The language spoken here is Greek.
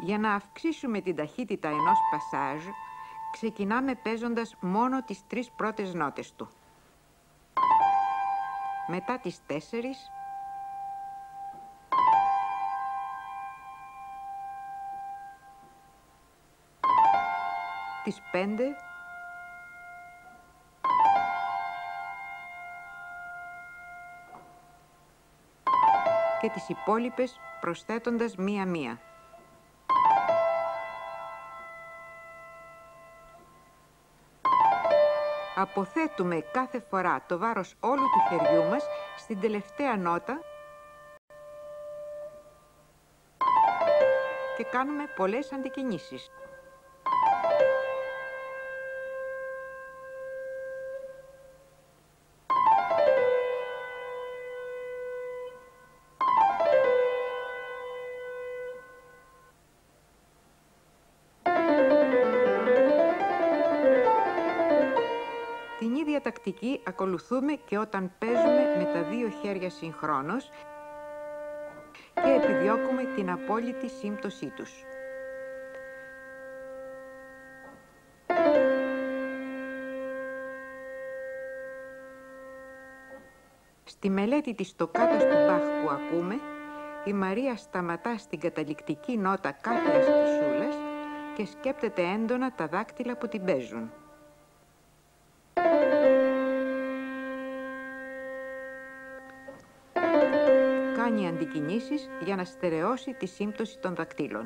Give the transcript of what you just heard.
Για να αυξήσουμε την ταχύτητα ενός πασάζ, ξεκινάμε παίζοντας μόνο τις 3 πρώτες νότες του. Μετά τις 4 τις 5 και τις υπόλοιπες προσθέτοντας μία-μία. Αποθέτουμε κάθε φορά το βάρος όλου του χεριού μας στην τελευταία νότα και κάνουμε πολλές αντικινήσεις. Την ίδια τακτική ακολουθούμε και όταν παίζουμε με τα 2 χέρια συγχρόνως και επιδιώκουμε την απόλυτη σύμπτωσή τους. Στη μελέτη της τοκάτας του Μπαχ που ακούμε, η Μαρία σταματά στην καταληκτική νότα κάθε ασκησούλας και σκέπτεται έντονα τα δάκτυλα που την παίζουν. Κάνει αντικινήσεις για να στερεώσει τη σύμπτωση των δακτύλων.